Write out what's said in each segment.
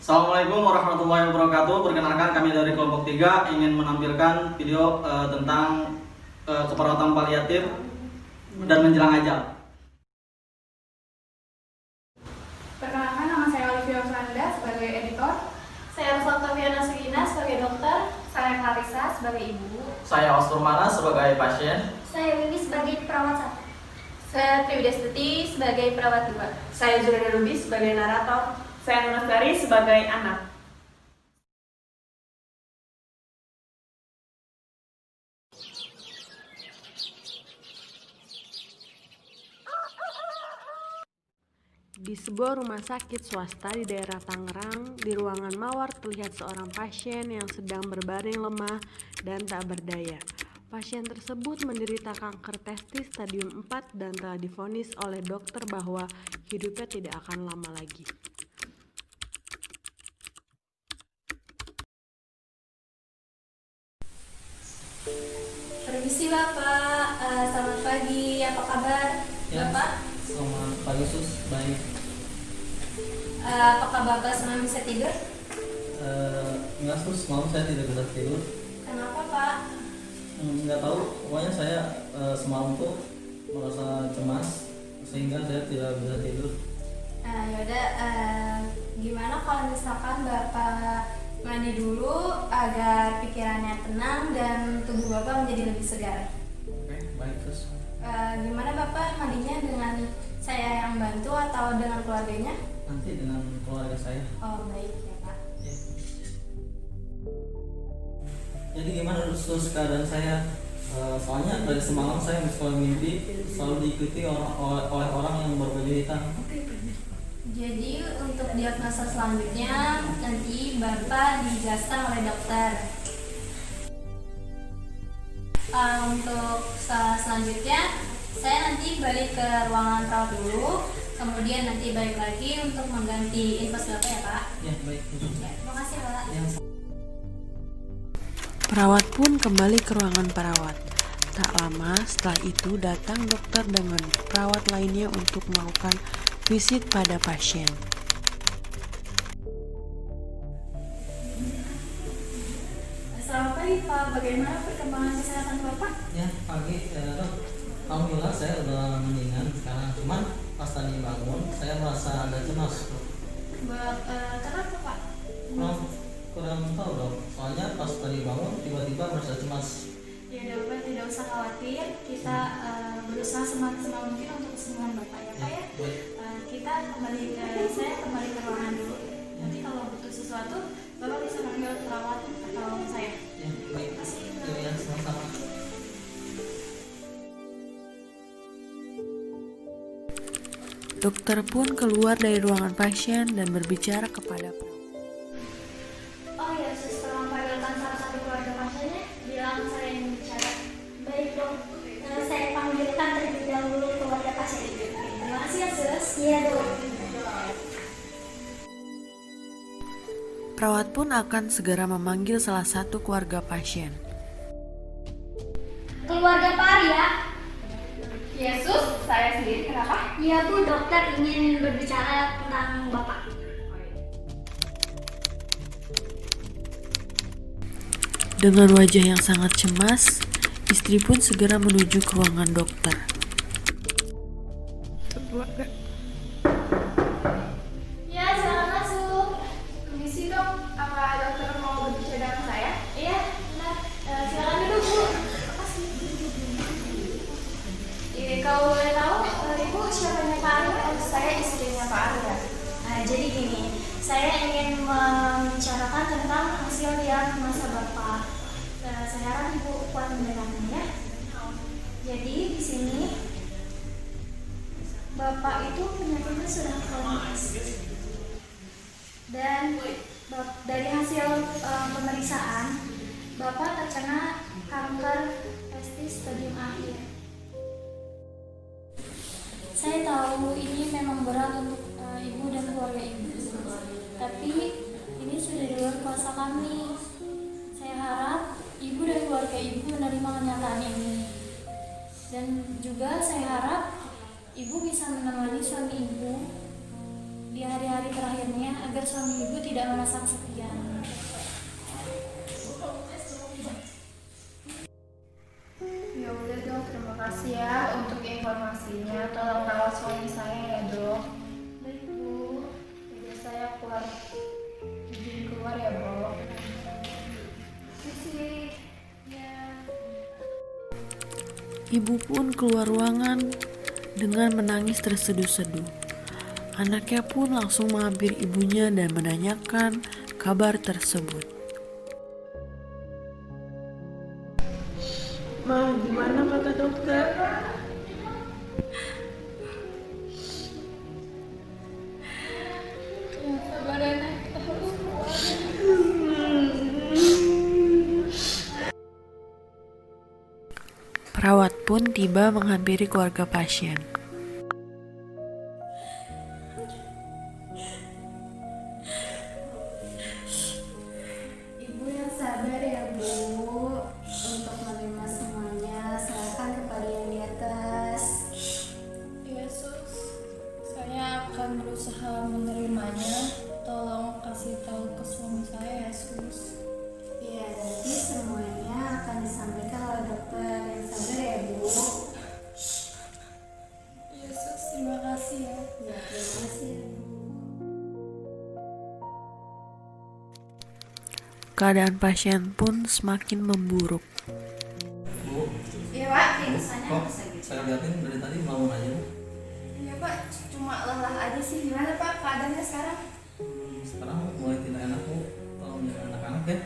Assalamualaikum warahmatullahi wabarakatuh. Perkenalkan, kami dari kelompok 3 ingin menampilkan video tentang keperawatan paliatif dan menjelang ajal. Perkenalkan, nama saya Olivia Osanda sebagai editor. Saya Rosaltaviana Sugina sebagai dokter. Saya Clarissa sebagai ibu. Saya Osturmana sebagai pasien. Saya Wiwi sebagai perawat 1. Saya Triwidestuti sebagai perawat 2. Saya Juliana Ruby sebagai narator. Saya Nuna Ferry sebagai anak. Di sebuah rumah sakit swasta di daerah Tangerang, di ruangan mawar terlihat seorang pasien yang sedang berbaring lemah dan tak berdaya. Pasien tersebut menderita kanker testis stadium 4 dan telah divonis oleh dokter bahwa hidupnya tidak akan lama lagi. Permisi Bapak, selamat pagi, apa kabar Bapak? Selamat pagi Sus, baik. Apakah Bapak semalam bisa tidur? Enggak Sus, malam saya tidak bisa tidur. Kenapa Pak? Nggak tahu, pokoknya saya semalam tuh merasa cemas sehingga saya tidak bisa tidur. Yaudah, gimana kalau misalkan Bapak mandi dulu agar pikirannya tenang dan tubuh Bapak menjadi lebih segar. Oke, baik Sus. Gimana Bapak mandinya, dengan saya yang bantu atau dengan keluarganya? Nanti dengan keluarga saya. Oh baik ya Pak. Ya. Jadi gimana Sus keadaan saya? Soalnya dari semalam saya mimpi selalu diikuti oleh orang yang berbaju hitam. Jadi untuk diagnosa selanjutnya nanti Bapak dijelaskan oleh dokter. Untuk selanjutnya saya nanti balik ke ruangan perawat dulu, kemudian nanti balik lagi untuk mengganti infus Bapak ya Pak. Ya baik. Ya, terima kasih Pak. Ya. Perawat pun kembali ke ruangan perawat. Tak lama setelah itu datang dokter dengan perawat lainnya untuk melakukan visit pada pasien. Selamat pagi Pak, bagaimana perkembangan kesehatan Bapak? Ya pagi dok. Alhamdulillah saya udah mendingan sekarang. Cuman pas tadi bangun saya merasa ada cemas. Kenapa Pak? Kurang tahu dok. Soalnya pas tadi bangun tiba-tiba merasa cemas. Ya Bapak tidak usah khawatir, kita berusaha semaksimal mungkin untuk kesembuhan Bapak ya Pak ya. Baik. Saya kembali ke ruangan dulu. Nanti kalau butuh sesuatu, Bapak bisa panggil perawat atau saya. Ya baik. Ya sama-sama. Dokter pun keluar dari ruangan pasien dan berbicara kepada perawat. Oh ya, setelah panggilkan salah satu keluarga pasiennya, bilang saya yang bicara. Baik dok, saya panggilkan terlebih dahulu keluarga pasien. Terima kasih ya sus. Iya dok. Perawat pun akan segera memanggil salah satu keluarga pasien. Keluarga Pak Arya? Yesus, saya sendiri, kenapa? Iya Bu, dokter ingin berbicara tentang Bapak. Dengan wajah yang sangat cemas, istri pun segera menuju ke ruangan dokter. Ya, silakan masuk. Permisi dok, apa dokter mau berbicara dengan saya? Iya, benar. Silakan duduk Bu. Kalau boleh tahu, Ibu siapanya Pak Arya? Saya istrinya Pak Arya. Jadi gini, saya ingin membicarakan tentang hasil diagnosa Bapak. Saya harap Ibu kuat mendengarnya ya. Jadi di sini Bapak itu penyakitnya sudah kronis. Dan dari hasil pemeriksaan, Bapak terkena kanker testis stadium akhir. Saya tahu ini memang berat untuk Ibu dan keluarga Ibu, tapi ini sudah di luar kuasa kami. Saya harap Ibu dan keluarga Ibu menerima kenyataan ini. Dan juga saya harap Ibu bisa menemani suami Ibu di hari-hari terakhirnya agar suami ibu tidak merasa kesepian. Ya udah dok, terima kasih ya untuk informasinya. Tolong rawat suami saya ya dok. Baik bu. Jadi saya izin keluar ya dok. Sisi. Ya. Ibu pun keluar ruangan dengan menangis terseduh-seduh. Anaknya pun langsung menghampiri ibunya dan menanyakan kabar tersebut. Ma, gimana kata dokter? Sabar anak, kita harus keluar. Perawat pun tiba menghampiri keluarga pasien. Ibu yang sabar ya bu, untuk menerima semuanya. Serahkan kepada yang di atas. Yesus, saya akan berusaha menerimanya. Tolong kasih tahu ke suami saya, Yesus. Ya nanti semuanya akan disampaikan oleh dokter. Yang sabar ya bu. Yesus, terima kasih ya. Ya terima kasih ya bu. Keadaan pasien pun semakin memburuk. Bu, Iya pak, kok saya liatin dari tadi melamun aja? Iya pak, cuma lelah aja sih. Gimana pak keadaannya sekarang? Sekarang mulai tidak enak Bu, tolong jaga anak-anak ya.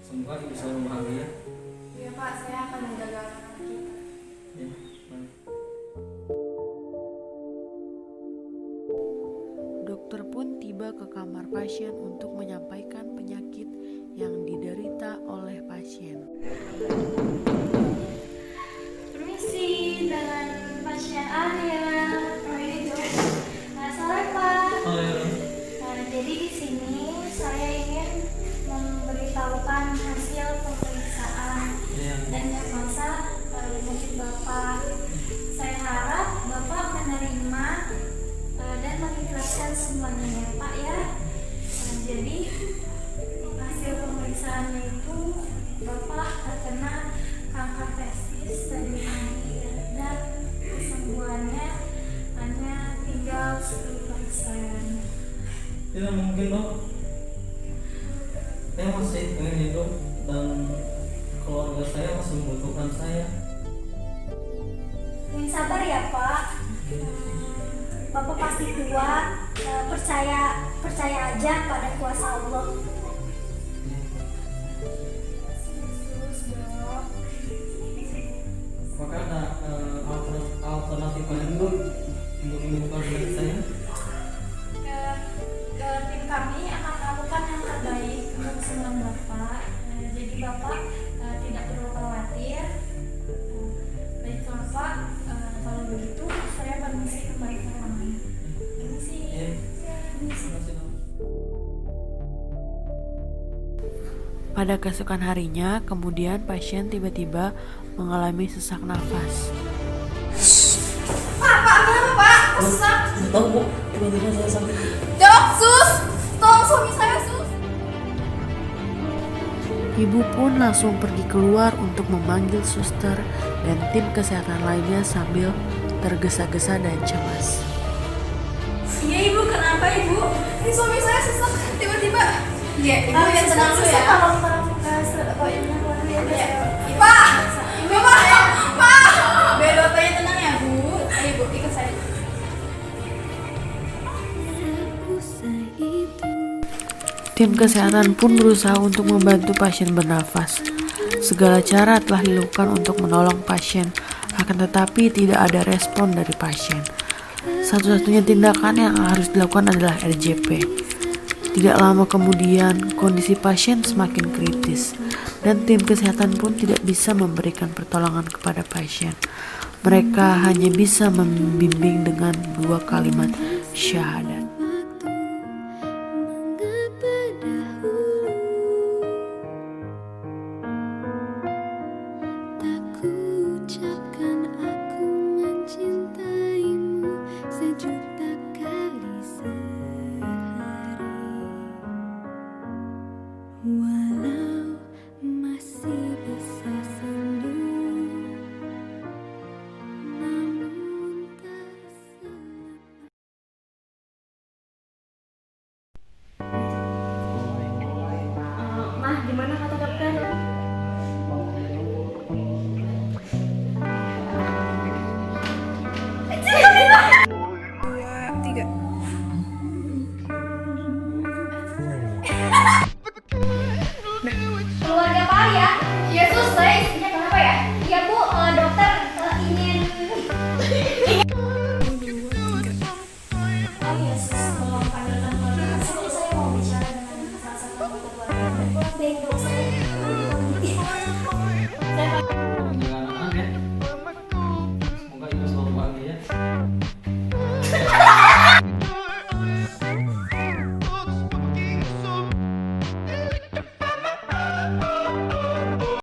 Semoga ibu selalu bahagia. Iya pak, saya akan menjaga anak-anak kita. Ya, baik. Dokter pun tiba ke kamar pasien untuk menyampaikan penyakit yang diderita oleh pasien. Permisi, dengan pasien Arya. Oh ini tuh. Sore Pak. Oh iya. Jadi di sini saya ingin memberitahukan hasil pemeriksaan Iya. dan diagnosa penyakit Bapak. Saya harap Bapak menerima dan mengikhlaskan semuanya ya Pak ya. Jadi hasil pemeriksaannya itu Bapak terkena kanker testis dari akhir dan kesembuhannya hanya tinggal 10%. Tidak mungkin Dok. Saya masih pengen hidup dan keluarga saya masih membutuhkan saya. Yang sabar ya Pak. Bapak pasti kuat. Percaya aja pada kuasa Allah. Yesus, Dok. Apakah ada alternatif lain Dok untuk menyembuhkan penyakit saya? Tim kami akan melakukan yang terbaik untuk kesembuhan Bapak. Jadi Bapak tidak perlu khawatir. Baiklah Pak, kalau begitu saya permisi kembali ke ruangan. Permisi. Iya. Permisi. Terima kasih Dok. Pada keesokan harinya, kemudian pasien tiba-tiba mengalami sesak nafas. Pak, kenapa pak? Kok sesak? Tahu Bu, tiba-tiba saya sakit. Dok, sus! Tolong suami saya sus! Ibu pun langsung pergi keluar untuk memanggil suster dan tim kesehatan lainnya sambil tergesa-gesa dan cemas. Iya ibu, kenapa ibu? Ini suami saya sesak tiba-tiba. Iya, ibu yang tenang dulu ya. Tolong koinnya keluar ya. Pak! Ibu, Pak! Pak! Biar bapaknya tenang ya bu. Ayo ibu, ikut saya. Tim kesehatan pun berusaha untuk membantu pasien bernafas. Segala cara telah dilakukan untuk menolong pasien, akan tetapi tidak ada respon dari pasien. Satu-satunya tindakan yang harus dilakukan adalah RJP. Tidak lama kemudian, kondisi pasien semakin kritis, dan tim kesehatan pun tidak bisa memberikan pertolongan kepada pasien. Mereka hanya bisa membimbing dengan 2 kalimat syahadat. Ucapkan aku mencintaimu sejujurnya.